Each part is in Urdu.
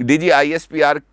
DGISPR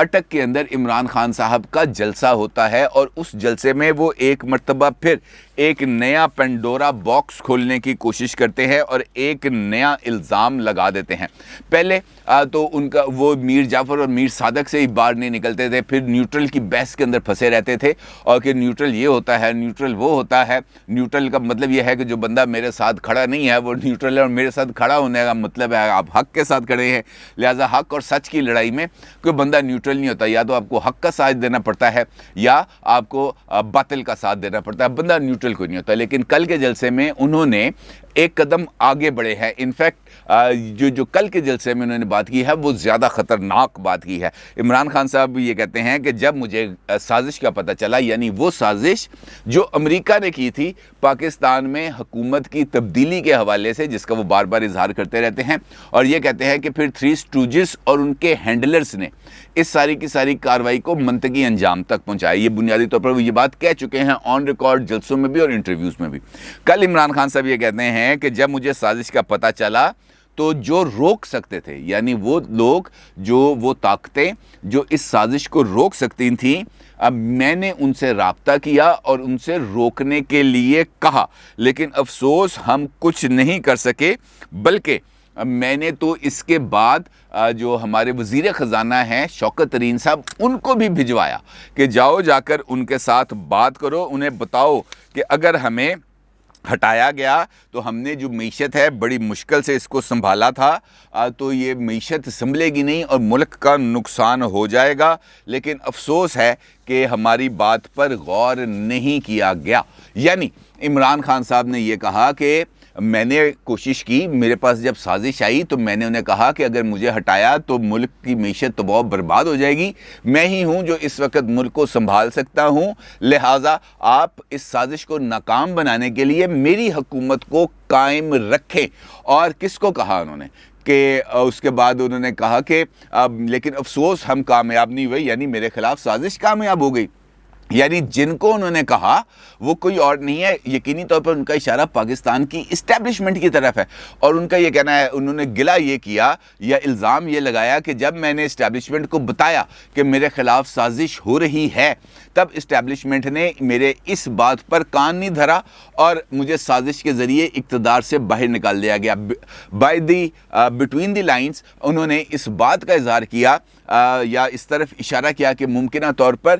اٹک کے اندر عمران خان صاحب کا جلسہ ہوتا ہے اور اس جلسے میں وہ ایک مرتبہ پھر ایک نیا پینڈورا باکس کھولنے کی کوشش کرتے ہیں اور ایک نیا الزام لگا دیتے ہیں۔ پہلے تو ان کا وہ میر جعفر اور میر صادق سے ہی باہر نہیں نکلتے تھے، پھر نیوٹرل کی بحث کے اندر پھنسے رہتے تھے اور کہ نیوٹرل یہ ہوتا ہے، نیوٹرل وہ ہوتا ہے۔ نیوٹرل کا مطلب یہ ہے کہ جو بندہ میرے ساتھ کھڑا نہیں ہے وہ نیوٹرل ہے، اور میرے ساتھ کھڑا ہونے کا مطلب ہے آپ حق کے ساتھ کھڑے ہیں، لہٰذا حق اور سچ کی لڑائی میں کوئی بندہ نیوٹرل نہیں ہوتا، یا تو آپ کو حق کا ساتھ دینا پڑتا ہے یا آپ کو باطل کا ساتھ دینا پڑتا ہے، بندہ نیوٹرل کوئی نہیں ہوتا۔ لیکن کل کے جلسے میں انہوں نے ایک قدم آگے بڑھے ہیں۔ انفیکٹ جو کل کے جلسے میں انہوں نے بات کی ہے وہ زیادہ خطرناک بات کی ہے۔ عمران خان صاحب یہ کہتے ہیں کہ جب مجھے سازش کا پتہ چلا، یعنی وہ سازش جو امریکہ نے کی تھی پاکستان میں حکومت کی تبدیلی کے حوالے سے، جس کا وہ بار بار اظہار کرتے رہتے ہیں، اور یہ کہتے ہیں کہ پھر تھری اسٹوجز اور ان کے ہینڈلرز نے اس ساری کی ساری کارروائی کو منطقی انجام تک پہنچایا۔ یہ بنیادی طور پر وہ یہ بات کہہ چکے ہیں آن ریکارڈ جلسوں میں بھی اور انٹرویوز میں بھی۔ کل عمران خان صاحب یہ کہتے ہیں کہ جب مجھے سازش کا پتہ چلا تو جو روک سکتے تھے، یعنی وہ لوگ وہ طاقتیں جو اس سازش کو روک سکتی تھیں، اب میں نے ان سے رابطہ کیا اور ان سے روکنے کے لیے کہا، لیکن افسوس ہم کچھ نہیں کر سکے، بلکہ میں نے تو اس کے بعد جو ہمارے وزیر خزانہ ہیں شوکت ترین صاحب، ان کو بھی بھجوایا کہ جاؤ جا کر ان کے ساتھ بات کرو، انہیں بتاؤ کہ اگر ہمیں ہٹایا گیا تو ہم نے جو معیشت ہے بڑی مشکل سے اس کو سنبھالا تھا، تو یہ معیشت سنبھلے گی نہیں اور ملک کا نقصان ہو جائے گا، لیکن افسوس ہے کہ ہماری بات پر غور نہیں کیا گیا۔ یعنی عمران خان صاحب نے یہ کہا کہ میں نے کوشش کی، میرے پاس جب سازش آئی تو میں نے انہیں کہا کہ اگر مجھے ہٹایا تو ملک کی معیشت تو بہت برباد ہو جائے گی، میں ہی ہوں جو اس وقت ملک کو سنبھال سکتا ہوں، لہٰذا آپ اس سازش کو ناکام بنانے کے لیے میری حکومت کو قائم رکھیں۔ اور کس کو کہا انہوں نے کہ اس کے بعد انہوں نے کہا کہ لیکن افسوس ہم کامیاب نہیں ہوئے، یعنی میرے خلاف سازش کامیاب ہو گئی۔ یعنی جن کو انہوں نے کہا وہ کوئی اور نہیں ہے، یقینی طور پر ان کا اشارہ پاکستان کی اسٹیبلشمنٹ کی طرف ہے، اور ان کا یہ کہنا ہے، انہوں نے گلہ یہ کیا یا الزام یہ لگایا کہ جب میں نے اسٹیبلشمنٹ کو بتایا کہ میرے خلاف سازش ہو رہی ہے، تب اسٹیبلشمنٹ نے میرے اس بات پر کان نہیں دھرا اور مجھے سازش کے ذریعے اقتدار سے باہر نکال دیا گیا۔ بٹوین دی لائنز انہوں نے اس بات کا اظہار کیا یا اس طرف اشارہ کیا کہ ممکنہ طور پر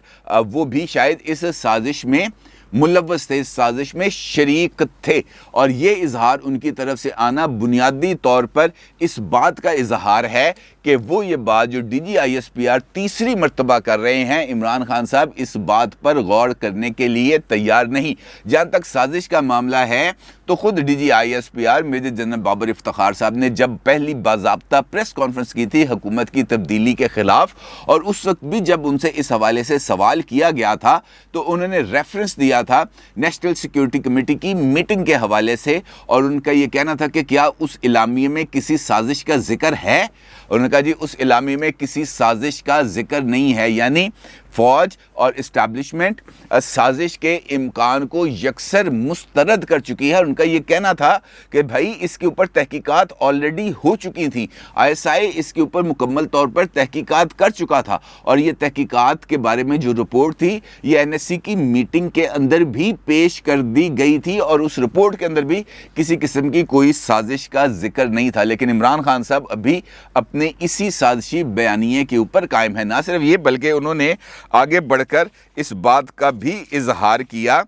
وہ بھی شاید اس سازش میں ملوث تھے، اس سازش میں شریک تھے، اور یہ اظہار ان کی طرف سے آنا بنیادی طور پر اس بات کا اظہار ہے کہ وہ یہ بات جو D G I S P R تیسری مرتبہ کر رہے ہیں، عمران خان صاحب اس بات پر غور کرنے کے لیے تیار نہیں۔ جہاں تک سازش کا معاملہ ہے تو خود D G I S P R major general Babar Iftikhar صاحب نے جب پہلی باضابطہ پریس کانفرنس کی تھی حکومت کی تبدیلی کے خلاف، اور اس وقت بھی جب ان سے اس حوالے سے سوال کیا گیا تھا تو انہوں نے ریفرنس دیا تھا نیشنل سیکیورٹی کمیٹی کی میٹنگ کے حوالے سے، اور ان کا یہ کہنا تھا کہ کیا اس اعلامیے میں کسی سازش کا ذکر ہے؟ انہوں نے کہا جی اس اعلامیے میں کسی سازش کا ذکر نہیں ہے، یعنی فوج اور اسٹیبلشمنٹ سازش کے امکان کو یکسر مسترد کر چکی ہے۔ اور ان کا یہ کہنا تھا کہ بھائی اس کے اوپر تحقیقات آلریڈی ہو چکی تھیں، آئی ایس آئی اس کے اوپر مکمل طور پر تحقیقات کر چکا تھا، اور یہ تحقیقات کے بارے میں جو رپورٹ تھی یہ این ایس سی کی میٹنگ کے اندر بھی پیش کر دی گئی تھی، اور اس رپورٹ کے اندر بھی کسی قسم کی کوئی سازش کا ذکر نہیں تھا۔ لیکن عمران خان صاحب ابھی اپنے اسی سازشی بیانیے کے اوپر قائم ہے۔ نہ صرف یہ بلکہ انہوں نے آگے بڑھ کر اس بات کا بھی اظہار کیا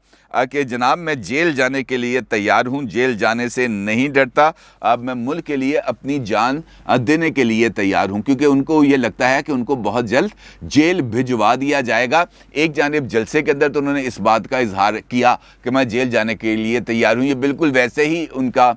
کہ جناب میں جیل جانے کے لیے تیار ہوں، جیل جانے سے نہیں ڈرتا، اب میں ملک کے لیے اپنی جان دینے کے لیے تیار ہوں، کیونکہ ان کو یہ لگتا ہے کہ ان کو بہت جلد جیل بھجوا دیا جائے گا۔ ایک جانب جلسے کے اندر تو انہوں نے اس بات کا اظہار کیا کہ میں جیل جانے کے لیے تیار ہوں، یہ بالکل ویسے ہی ان کا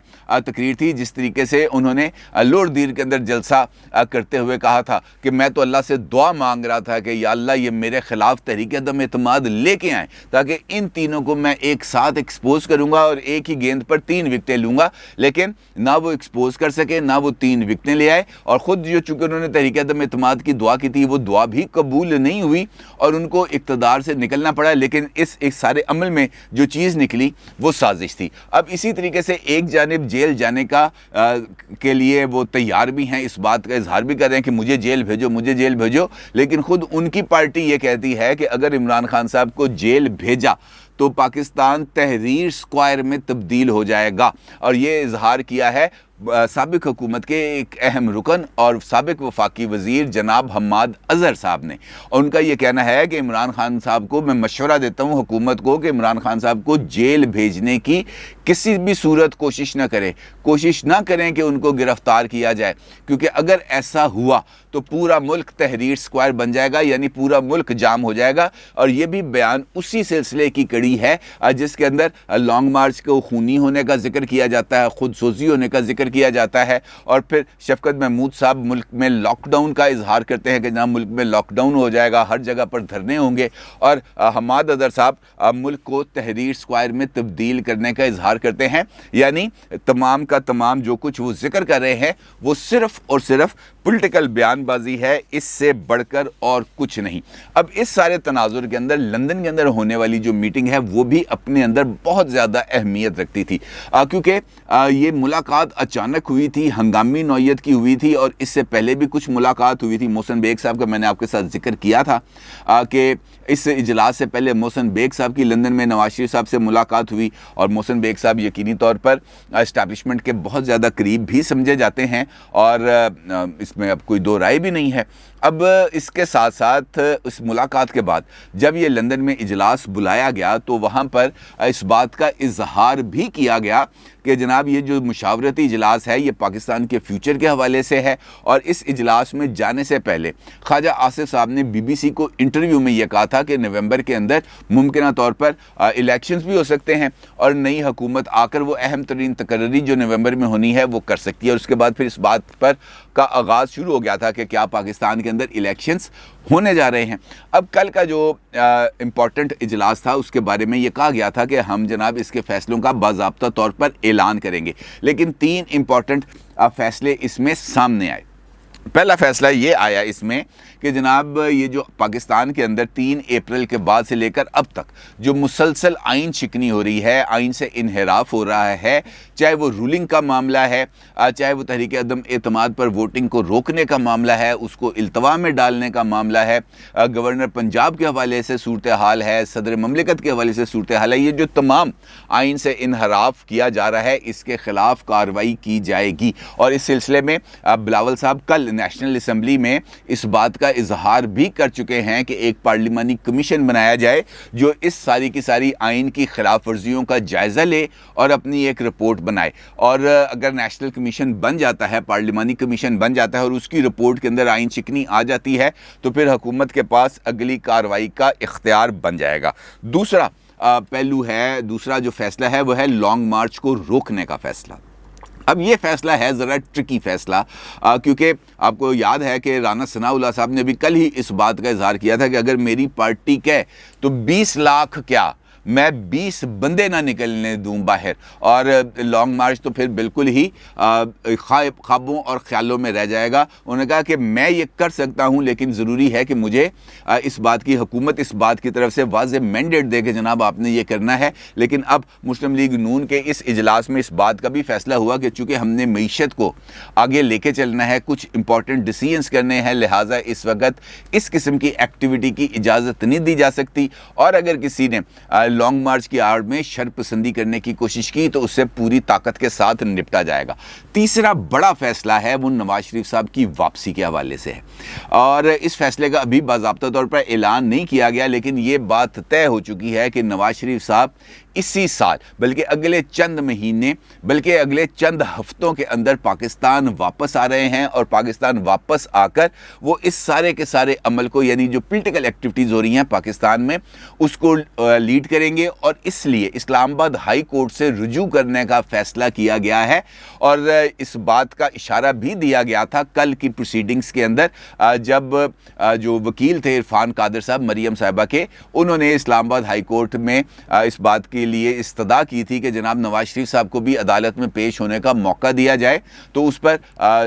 تقریر تھی جس طریقے سے انہوں نے لوڑ دیر کے اندر جلسہ کرتے ہوئے کہا تھا کہ میں تو اللہ سے دعا مانگ رہا تھا کہ یا اللہ یہ میرے خلاف تحریک عدم اعتماد لے کے آئیں تاکہ ان تینوں کو میں ایک ساتھ ایکسپوز کروں گا اور ایک ہی گیند پر 3 وکٹیں لوں گا، لیکن نہ وہ ایکسپوز کر سکے نہ وہ 3 وکٹیں لے آئے، اور خود جو چونکہ انہوں نے تحریک عدم اعتماد کی دعا کی تھی وہ دعا بھی قبول نہیں ہوئی اور ان کو اقتدار سے نکلنا پڑا، لیکن اس ایک سارے عمل میں جو چیز نکلی وہ سازش تھی۔ اب اسی طریقے سے ایک جانب جیل جانے کا کے لیے وہ تیار بھی ہیں، اس بات کا اظہار بھی کر رہے ہیں کہ مجھے جیل بھیجو مجھے جیل بھیجو، لیکن خود ان کی پارٹی یہ کہتی ہے کہ اگر عمران خان صاحب کو جیل بھیجا تو پاکستان تحریر اسکوائر میں تبدیل ہو جائے گا، اور یہ اظہار کیا ہے سابق حکومت کے ایک اہم رکن اور سابق وفاقی وزیر جناب حماد اظہر صاحب نے، اور ان کا یہ کہنا ہے کہ عمران خان صاحب کو میں مشورہ دیتا ہوں حکومت کو کہ عمران خان صاحب کو جیل بھیجنے کی کسی بھی صورت کوشش نہ کریں کہ ان کو گرفتار کیا جائے، کیونکہ اگر ایسا ہوا تو پورا ملک تحریر سکوائر بن جائے گا، یعنی پورا ملک جام ہو جائے گا۔ اور یہ بھی بیان اسی سلسلے کی کڑی ہے جس کے اندر لانگ مارچ کو خونی ہونے کا ذکر کیا جاتا ہے، خود سوزی ہونے کا ذکر کیا جاتا ہے، اور پھر شفقت محمود صاحب ملک میں لاک ڈاؤن کا اظہار کرتے ہیں کہ جناب ملک میں لاک ڈاؤن ہو جائے گا، ہر جگہ پر دھرنے ہوں گے، اور حماد اظہر صاحب ملک کو تحریر سکوائر میں تبدیل کرنے کا اظہار کرتے ہیں، یعنی تمام کا تمام جو کچھ وہ ذکر کر رہے ہیں وہ صرف اور صرف پولیٹیکل بیان بازی ہے، اس سے بڑھ کر اور کچھ نہیں۔ اب اس سارے تناظر کے اندر لندن کے اندر ہونے والی جو میٹنگ ہے وہ بھی اپنے اندر بہت زیادہ اہمیت رکھتی تھی، کیونکہ یہ ملاقات اچانک ہوئی تھی، ہنگامی نوعیت کی ہوئی تھی، اور اس سے پہلے بھی کچھ ملاقات ہوئی تھی۔ محسن بیگ صاحب کا میں نے آپ کے ساتھ ذکر کیا تھا کہ اس اجلاس سے پہلے محسن بیگ صاحب کی لندن میں نواز شریف صاحب سے ملاقات ہوئی، اور محسن بیگ صاحب یقینی طور پر اسٹیبلشمنٹ کے بہت زیادہ قریب بھی سمجھے جاتے ہیں، اور اس میں اب کوئی دو رائے بھی نہیں ہے۔ اب اس کے ساتھ ساتھ اس ملاقات کے بعد جب یہ لندن میں اجلاس بلایا گیا تو وہاں پر اس بات کا اظہار بھی کیا گیا کہ جناب یہ جو مشاورتی اجلاس ہے یہ پاکستان کے فیوچر کے حوالے سے ہے، اور اس اجلاس میں جانے سے پہلے خواجہ آصف صاحب نے بی بی سی کو انٹرویو میں یہ کہا تھا کہ نومبر کے اندر ممکنہ طور پر الیکشنز بھی ہو سکتے ہیں اور نئی حکومت آ کر وہ اہم ترین تقرری جو نومبر میں ہونی ہے وہ کر سکتی ہے، اور اس کے بعد پھر اس بات پر کا آغاز شروع ہو گیا تھا کہ کیا پاکستان کے اندر الیکشنز ہونے جا رہے ہیں۔ اب کل کا جو امپورٹنٹ اجلاس تھا اس کے بارے میں یہ کہا گیا تھا کہ ہم جناب اس کے فیصلوں کا باضابطہ طور پر اعلان کریں گے، لیکن 3 امپورٹنٹ فیصلے اس میں سامنے آئے۔ پہلا فیصلہ یہ آیا اس میں کہ جناب یہ جو پاکستان کے اندر 3 اپریل کے بعد سے لے کر اب تک جو مسلسل آئین شکنی ہو رہی ہے، آئین سے انحراف ہو رہا ہے، چاہے وہ رولنگ کا معاملہ ہے، چاہے وہ تحریک عدم اعتماد پر ووٹنگ کو روکنے کا معاملہ ہے، اس کو التوا میں ڈالنے کا معاملہ ہے، گورنر پنجاب کے حوالے سے صورتحال ہے، صدر مملکت کے حوالے سے صورتحال ہے، یہ جو تمام آئین سے انحراف کیا جا رہا ہے اس کے خلاف کارروائی کی جائے گی۔ اور اس سلسلے میں بلاول صاحب کل نیشنل اسمبلی میں اس بات کا اظہار بھی کر چکے ہیں کہ ایک پارلیمانی کمیشن بنایا جائے جو اس ساری کی ساری آئین کی خلاف ورزیوں کا جائزہ لے اور اپنی ایک رپورٹ بنائے، اور اگر نیشنل کمیشن بن جاتا ہے، پارلیمانی کمیشن بن جاتا ہے اور اس کی رپورٹ کے اندر آئین شکنی آ جاتی ہے تو پھر حکومت کے پاس اگلی کارروائی کا اختیار بن جائے گا۔ دوسرا پہلو ہے، دوسرا جو فیصلہ ہے وہ ہے لانگ مارچ کو روکنے کا فیصلہ۔ اب یہ فیصلہ ہے ذرا ٹرکی فیصلہ، کیونکہ آپ کو یاد ہے کہ رانا ثناء اللہ صاحب نے بھی کل ہی اس بات کا اظہار کیا تھا کہ اگر میری پارٹی کہے تو 20 لاکھ کیا، میں 20 بندے نہ نکلنے دوں باہر، اور لانگ مارچ تو پھر بالکل ہی خوابوں اور خیالوں میں رہ جائے گا۔ انہوں نے کہا کہ میں یہ کر سکتا ہوں لیکن ضروری ہے کہ مجھے اس بات کی حکومت اس بات کی طرف سے واضح مینڈیٹ دے کہ جناب آپ نے یہ کرنا ہے۔ لیکن اب مسلم لیگ نون کے اس اجلاس میں اس بات کا بھی فیصلہ ہوا کہ چونکہ ہم نے معیشت کو آگے لے کے چلنا ہے، کچھ امپورٹنٹ ڈیسیژنز کرنے ہیں، لہٰذا اس وقت اس قسم کی ایکٹیویٹی کی اجازت نہیں دی جا سکتی، اور اگر کسی نے لانگ مارچ کی آڑ میں شر پسندی کرنے کی کوشش کی تو اس سے پوری طاقت کے ساتھ نپٹا جائے گا۔ تیسرا بڑا فیصلہ ہے وہ نواز شریف صاحب کی واپسی کے حوالے سے ہے، اور اس فیصلے کا ابھی باضابطہ طور پر اعلان نہیں کیا گیا، لیکن یہ بات طے ہو چکی ہے کہ نواز شریف صاحب اسی سال بلکہ اگلے چند مہینے بلکہ اگلے چند ہفتوں کے اندر پاکستان واپس آ رہے ہیں، اور پاکستان واپس آ کر وہ اس سارے کے سارے عمل کو، یعنی جو پولیٹیکل ایکٹیویٹیز ہو رہی ہیں پاکستان میں، اس کو لیڈ کریں کریں گے اور اس لیے اسلام آباد ہائی کورٹ سے رجوع کرنے کا فیصلہ کیا گیا ہے. اور اس بات کا اشارہ بھی دیا گیا تھا کل کی پروسیڈنگز کے اندر جب جو وکیل تھے عرفان قادر صاحب مریم صاحبہ کے, انہوں نے اسلام آباد ہائی کورٹ میں اس بات کے لیے استدعا کی تھی کہ جناب نواز شریف صاحب کو بھی عدالت میں پیش ہونے کا موقع دیا جائے. تو اس پر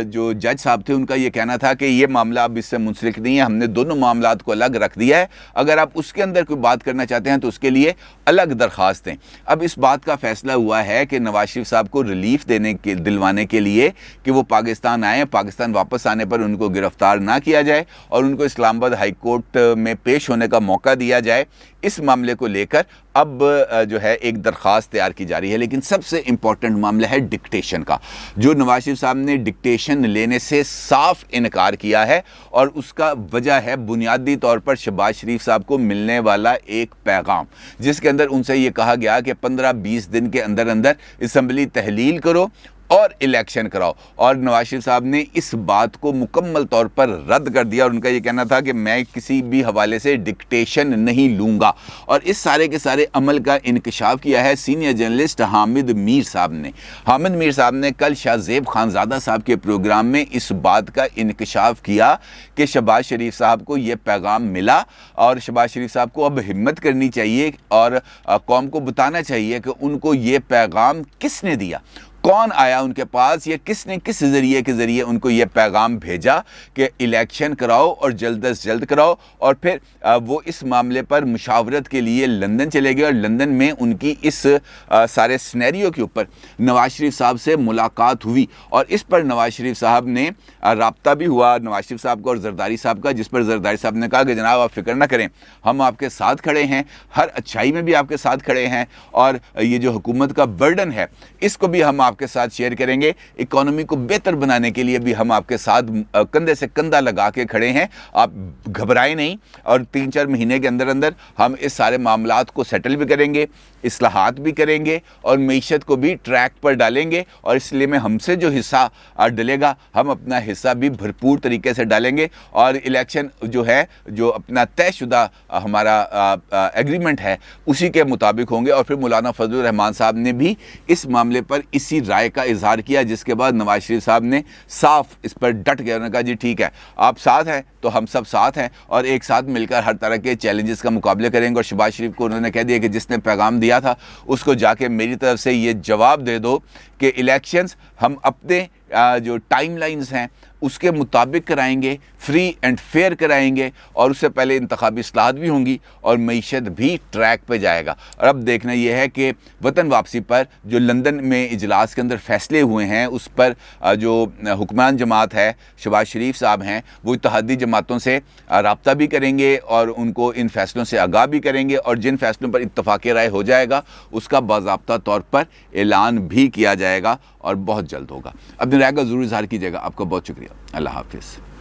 جو جج صاحب تھے ان کا یہ کہنا تھا کہ یہ معاملہ اب اس سے منسلک نہیں ہے, ہم نے دونوں معاملات کو الگ رکھ دیا ہے, اگر آپ اس کے اندر کوئی بات کرنا چاہتے ہیں تو اس کے لیے الگ درخواست دیں. اب اس بات کا فیصلہ ہوا ہے کہ نواز شریف صاحب کو ریلیف دلوانے کے لیے کہ وہ پاکستان آئیں, پاکستان واپس آنے پر ان کو گرفتار نہ کیا جائے اور ان کو اسلام آباد ہائی کورٹ میں پیش ہونے کا موقع دیا جائے. اس معاملے کو لے کر اب جو ہے ایک درخواست تیار کی جا رہی ہے. لیکن سب سے امپورٹنٹ معاملہ ہے ڈکٹیشن کا, جو نواز شریف صاحب نے ڈکٹیشن لینے سے صاف انکار کیا ہے, اور اس کا وجہ ہے بنیادی طور پر شہباز شریف صاحب کو ملنے والا ایک پیغام, جس کے اندر ان سے یہ کہا گیا کہ 15-20 دن کے اندر اسمبلی تحلیل کرو اور الیکشن کراؤ. اور نواز شریف صاحب نے اس بات کو مکمل طور پر رد کر دیا, اور ان کا یہ کہنا تھا کہ میں کسی بھی حوالے سے ڈکٹیشن نہیں لوں گا. اور اس سارے کے سارے عمل کا انکشاف کیا ہے سینئر جرنلسٹ حامد میر صاحب نے. حامد میر صاحب نے کل شاہ زیب خانزادہ صاحب کے پروگرام میں اس بات کا انکشاف کیا کہ شہباز شریف صاحب کو یہ پیغام ملا, اور شہباز شریف صاحب کو اب ہمت کرنی چاہیے اور قوم کو بتانا چاہیے کہ ان کو یہ پیغام کس نے دیا, کون آیا ان کے پاس, یا کس نے کس ذریعے کے ذریعے ان کو یہ پیغام بھیجا کہ الیکشن کراؤ اور جلد از جلد کراؤ. اور پھر وہ اس معاملے پر مشاورت کے لیے لندن چلے گئے, اور لندن میں ان کی اس سارے سینیریو کے اوپر نواز شریف صاحب سے ملاقات ہوئی, اور اس پر نواز شریف صاحب نے رابطہ بھی ہوا نواز شریف صاحب کا اور زرداری صاحب کا, جس پر زرداری صاحب نے کہا کہ جناب آپ فکر نہ کریں, ہم آپ کے ساتھ کھڑے ہیں, ہر اچھائی میں بھی آپ کے ساتھ کھڑے ہیں, اور یہ جو حکومت کا برڈن ہے اس کو بھی ہم آپ کے ساتھ شیئر کریں گے, اکانومی کو بہتر بنانے کے لیے بھی ہم آپ کے ساتھ کندھے سے کندھا لگا کے کھڑے ہیں, آپ گھبرائیں نہیں, اور 3-4 مہینے کے اندر ہم اس سارے معاملات کو سیٹل بھی کریں گے, اصلاحات بھی کریں گے, اور معیشت کو بھی ٹریک پر ڈالیں گے. اور اس لیے میں ہم سے جو حصہ ڈلے گا ہم اپنا حصہ بھی بھرپور طریقے سے ڈالیں گے, اور الیکشن جو ہے جو اپنا طے شدہ ہمارا ایگریمنٹ ہے اسی کے مطابق ہوں گے. اور پھر مولانا فضل الرحمان صاحب نے بھی اس معاملے پر اسی رائے کا اظہار کیا, جس کے بعد نواز شریف صاحب نے صاف اس پر ڈٹ گئے, انہوں نے کہا جی ٹھیک ہے آپ ساتھ ہیں تو ہم سب ساتھ ہیں, اور ایک ساتھ مل کر ہر طرح کے چیلنجز کا مقابلہ کریں گے. اور شہباز شریف کو انہوں نے کہہ دیا کہ جس نے پیغام دیا تھا اس کو جا کے میری طرف سے یہ جواب دے دو کہ الیکشنز ہم اپنے جو ٹائم لائنز ہیں اس کے مطابق کرائیں گے, فری اینڈ فیئر کرائیں گے, اور اس سے پہلے انتخابی اصلاحات بھی ہوں گی اور معیشت بھی ٹریک پہ جائے گا. اور اب دیکھنا یہ ہے کہ وطن واپسی پر جو لندن میں اجلاس کے اندر فیصلے ہوئے ہیں اس پر جو حکمران جماعت ہے شہباز شریف صاحب ہیں وہ اتحادی جماعتوں سے رابطہ بھی کریں گے اور ان کو ان فیصلوں سے آگاہ بھی کریں گے, اور جن فیصلوں پر اتفاق رائے ہو جائے گا اس کا باضابطہ طور پر اعلان بھی کیا جائے گا اور بہت جلد ہوگا. اپنی رائے کا ضرور اظہار کیجیے گا. آپ کا بہت شکریہ. اللہ حافظ.